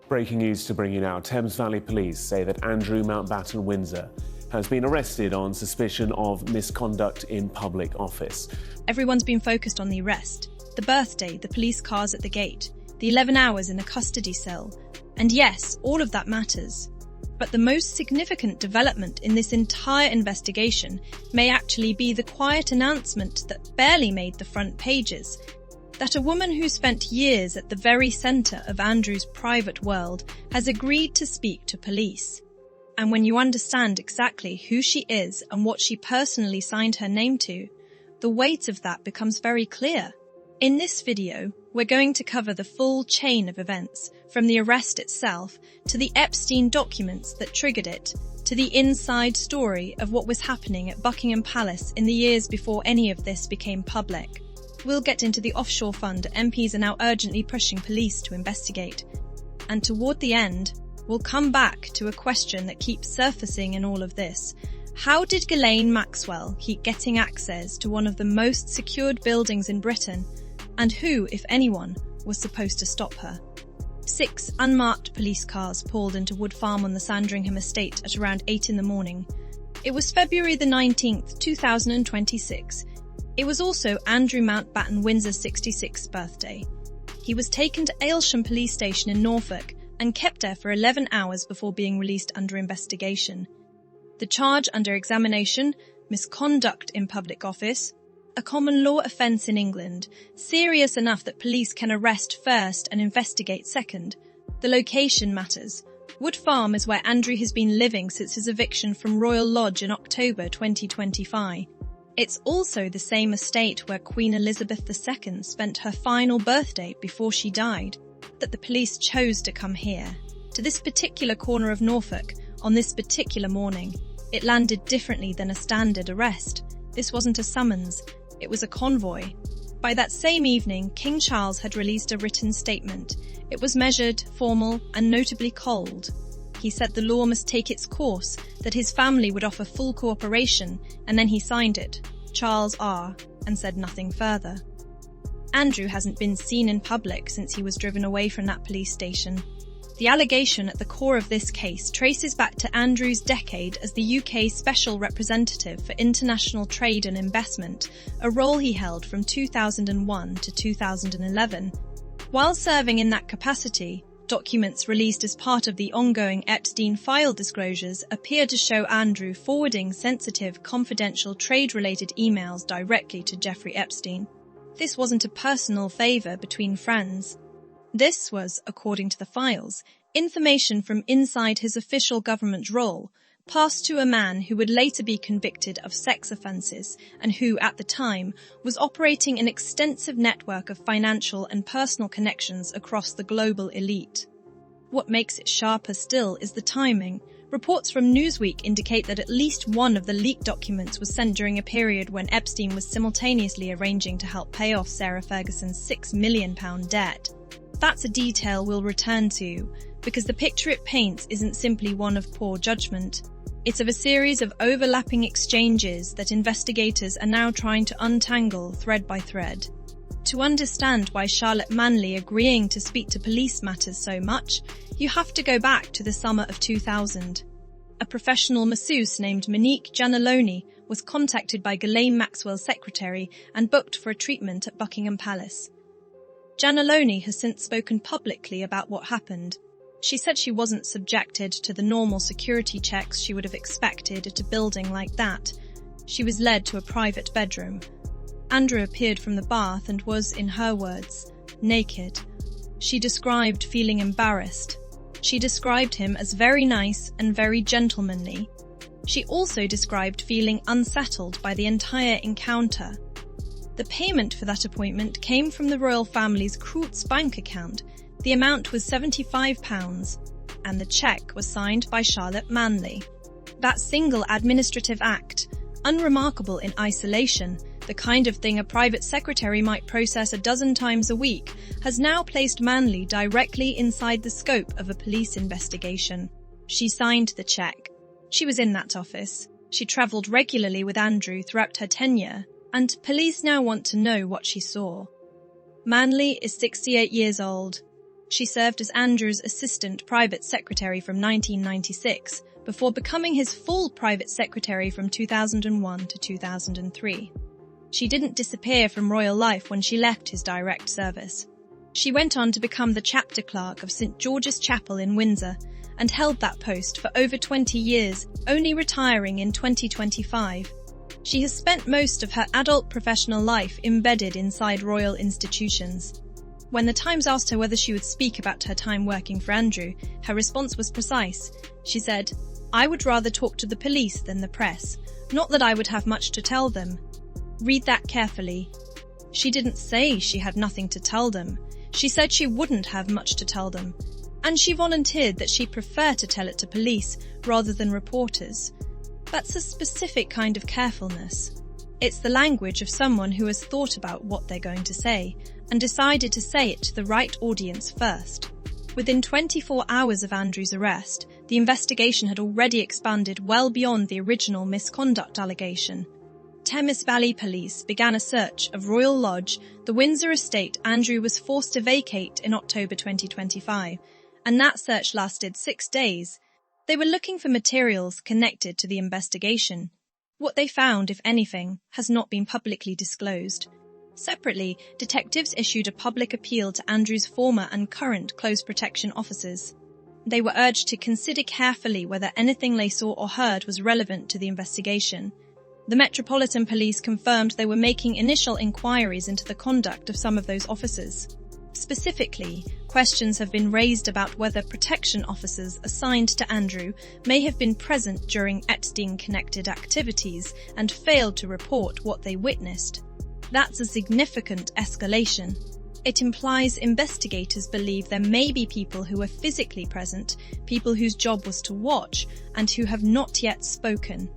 Breaking news to bring you now. Thames Valley Police say that Andrew Mountbatten-Windsor has been arrested on suspicion of misconduct in public office. Everyone's been focused on the arrest, the birthday, the police cars at the gate, the 11 hours in a custody cell. And yes, all of that matters. But the most significant development in this entire investigation may actually be the quiet announcement that barely made the front pages, that a woman who spent years at the very centre of Andrew's private world has agreed to speak to police. And when you understand exactly who she is and what she personally signed her name to, the weight of that becomes very clear. In this video, we're going to cover the full chain of events, from the arrest itself, to the Epstein documents that triggered it, to the inside story of what was happening at Buckingham Palace in the years before any of this became public. We'll get into the offshore fund MPs are now urgently pushing police to investigate. And toward the end, we'll come back to a question that keeps surfacing in all of this. How did Ghislaine Maxwell keep getting access to one of the most secured buildings in Britain? And who, if anyone, was supposed to stop her? 6 unmarked police cars pulled into Wood Farm on the Sandringham estate at around 8 in the morning. It was February the 19th, 2026. It was also Andrew Mountbatten-Windsor's 66th birthday. He was taken to Aylsham Police Station in Norfolk and kept there for 11 hours before being released under investigation. The charge under examination, misconduct in public office, a common law offence in England, serious enough that police can arrest first and investigate second. The location matters. Wood Farm is where Andrew has been living since his eviction from Royal Lodge in October 2025. It's also the same estate where Queen Elizabeth II spent her final birthday before she died, that the police chose to come here, to this particular corner of Norfolk, on this particular morning. It landed differently than a standard arrest. This wasn't a summons, it was a convoy. By that same evening, King Charles had released a written statement. It was measured, formal, and notably cold. He said the law must take its course, that his family would offer full cooperation, and then he signed it, Charles R., and said nothing further. Andrew hasn't been seen in public since he was driven away from that police station. The allegation at the core of this case traces back to Andrew's decade as the UK's Special Representative for International Trade and Investment, a role he held from 2001 to 2011. While serving in that capacity, documents released as part of the ongoing Epstein file disclosures appear to show Andrew forwarding sensitive, confidential trade-related emails directly to Jeffrey Epstein. This wasn't a personal favour between friends. This was, according to the files, information from inside his official government role, passed to a man who would later be convicted of sex offences and who, at the time, was operating an extensive network of financial and personal connections across the global elite. What makes it sharper still is the timing. Reports from Newsweek indicate that at least one of the leaked documents was sent during a period when Epstein was simultaneously arranging to help pay off Sarah Ferguson's £6 million debt. That's a detail we'll return to, because the picture it paints isn't simply one of poor judgment. It's of a series of overlapping exchanges that investigators are now trying to untangle thread by thread. To understand why Charlotte Manley agreeing to speak to police matters so much, you have to go back to the summer of 2000. A professional masseuse named Monique Giannelloni was contacted by Ghislaine Maxwell's secretary and booked for a treatment at Buckingham Palace. Giannelloni has since spoken publicly about what happened. She said she wasn't subjected to the normal security checks she would have expected at a building like that. She was led to a private bedroom. Andrew appeared from the bath and was, in her words, naked. She described feeling embarrassed. She described him as very nice and very gentlemanly. She also described feeling unsettled by the entire encounter. The payment for that appointment came from the royal family's Coutts bank account. The amount was £75, and the cheque was signed by Charlotte Manley. That single administrative act, unremarkable in isolation, the kind of thing a private secretary might process a dozen times a week, has now placed Manley directly inside the scope of a police investigation. She signed the cheque. She was in that office. She travelled regularly with Andrew throughout her tenure, and police now want to know what she saw. Manley is 68 years old. She served as Andrew's assistant private secretary from 1996, before becoming his full private secretary from 2001 to 2003. She didn't disappear from royal life when she left his direct service. She went on to become the chapter clerk of St George's Chapel in Windsor and held that post for over 20 years, only retiring in 2025. She has spent most of her adult professional life embedded inside royal institutions. When the Times asked her whether she would speak about her time working for Andrew, her response was precise. She said, "I would rather talk to the police than the press. Not that I would have much to tell them." Read that carefully. She didn't say she had nothing to tell them. She said she wouldn't have much to tell them. And she volunteered that she'd prefer to tell it to police rather than reporters. That's a specific kind of carefulness. It's the language of someone who has thought about what they're going to say and decided to say it to the right audience first. Within 24 hours of Andrew's arrest, the investigation had already expanded well beyond the original misconduct allegation. Thames Valley Police began a search of Royal Lodge, the Windsor estate Andrew was forced to vacate in October 2025, and that search lasted 6 days. They were looking for materials connected to the investigation. What they found, if anything, has not been publicly disclosed. Separately, detectives issued a public appeal to Andrew's former and current close protection officers. They were urged to consider carefully whether anything they saw or heard was relevant to the investigation. The Metropolitan Police confirmed they were making initial inquiries into the conduct of some of those officers. Specifically, questions have been raised about whether protection officers assigned to Andrew may have been present during Epstein-connected activities and failed to report what they witnessed. That's a significant escalation. It implies investigators believe there may be people who were physically present, people whose job was to watch, and who have not yet spoken.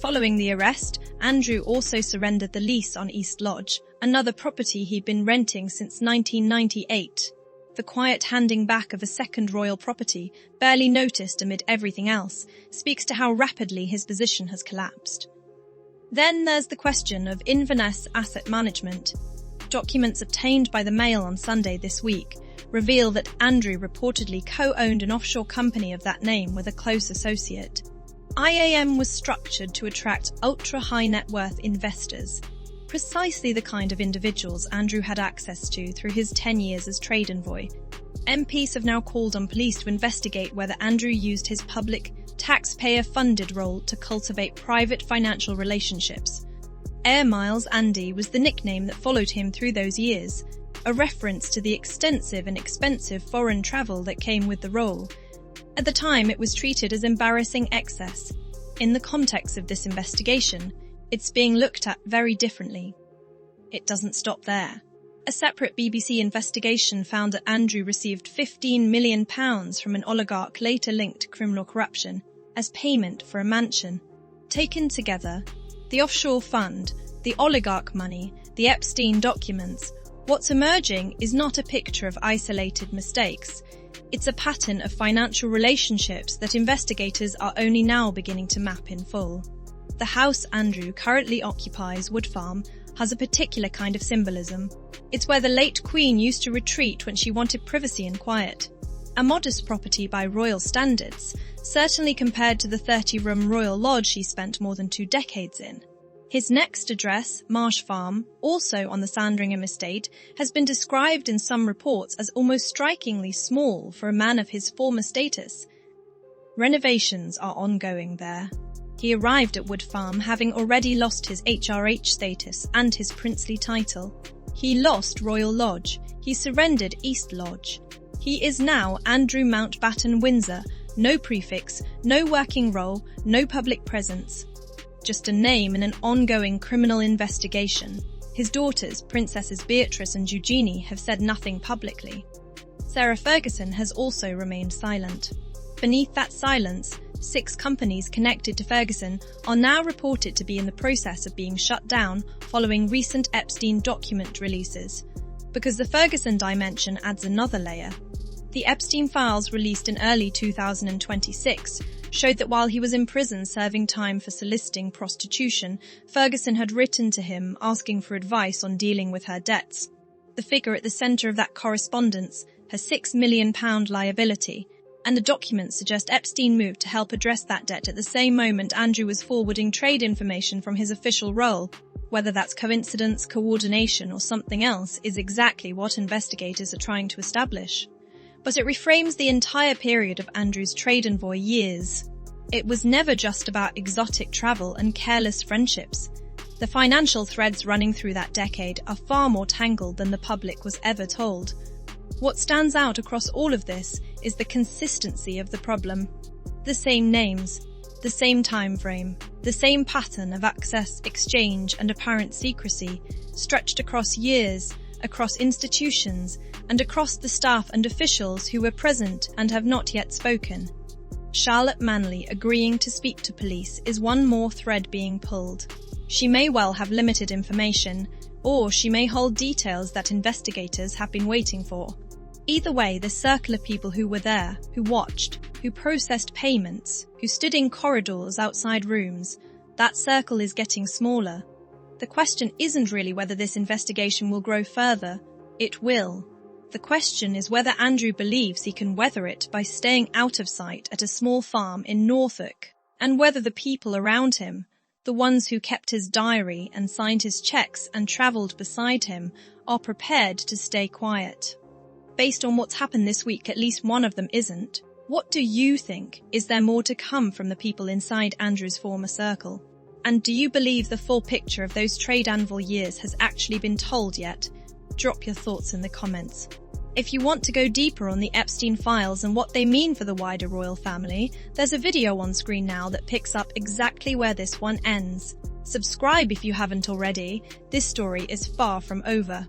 Following the arrest, Andrew also surrendered the lease on East Lodge, another property he'd been renting since 1998. The quiet handing back of a second royal property, barely noticed amid everything else, speaks to how rapidly his position has collapsed. Then there's the question of Inverness asset management. Documents obtained by the Mail on Sunday this week reveal that Andrew reportedly co-owned an offshore company of that name with a close associate. IAM was structured to attract ultra-high net worth investors, precisely the kind of individuals Andrew had access to through his 10 years as trade envoy. MPs have now called on police to investigate whether Andrew used his public, taxpayer-funded role to cultivate private financial relationships. Air Miles Andy was the nickname that followed him through those years, a reference to the extensive and expensive foreign travel that came with the role. At the time, it was treated as embarrassing excess. In the context of this investigation, it's being looked at very differently. It doesn't stop there. A separate BBC investigation found that Andrew received £15 million from an oligarch later linked to criminal corruption as payment for a mansion. Taken together, the offshore fund, the oligarch money, the Epstein documents, what's emerging is not a picture of isolated mistakes. It's a pattern of financial relationships that investigators are only now beginning to map in full. The house Andrew currently occupies, Wood Farm, has a particular kind of symbolism. It's where the late Queen used to retreat when she wanted privacy and quiet. A modest property by royal standards, certainly compared to the 30-room Royal Lodge he spent more than 2 decades in. His next address, Marsh Farm, also on the Sandringham estate, has been described in some reports as almost strikingly small for a man of his former status. Renovations are ongoing there. He arrived at Wood Farm having already lost his HRH status and his princely title. He lost Royal Lodge. He surrendered East Lodge. He is now Andrew Mountbatten-Windsor. No prefix, no working role, no public presence. Just a name in an ongoing criminal investigation. His daughters, Princesses Beatrice and Eugenie, have said nothing publicly. Sarah Ferguson has also remained silent. Beneath that silence, 6 companies connected to Ferguson are now reported to be in the process of being shut down following recent Epstein document releases. Because the Ferguson dimension adds another layer. The Epstein files released in early 2026 showed that while he was in prison serving time for soliciting prostitution, Ferguson had written to him asking for advice on dealing with her debts. The figure at the centre of that correspondence, her £6 million liability, and the documents suggest Epstein moved to help address that debt at the same moment Andrew was forwarding trade information from his official role. Whether that's coincidence, coordination, or something else is exactly what investigators are trying to establish. But it reframes the entire period of Andrew's trade envoy years. It was never just about exotic travel and careless friendships. The financial threads running through that decade are far more tangled than the public was ever told. What stands out across all of this is the consistency of the problem. The same names, the same time frame, the same pattern of access, exchange, and apparent secrecy, stretched across years, across institutions, and across the staff and officials who were present and have not yet spoken. Charlotte Manley agreeing to speak to police is one more thread being pulled. She may well have limited information, or she may hold details that investigators have been waiting for. Either way, the circle of people who were there, who watched, who processed payments, who stood in corridors outside rooms, that circle is getting smaller. The question isn't really whether this investigation will grow further. It will. The question is whether Andrew believes he can weather it by staying out of sight at a small farm in Norfolk, and whether the people around him, the ones who kept his diary and signed his cheques and travelled beside him, are prepared to stay quiet. Based on what's happened this week, at least one of them isn't. What do you think? Is there more to come from the people inside Andrew's former circle? And do you believe the full picture of those trade envoy years has actually been told yet? Drop your thoughts in the comments. If you want to go deeper on the Epstein files and what they mean for the wider royal family, there's a video on screen now that picks up exactly where this one ends. Subscribe if you haven't already. This story is far from over.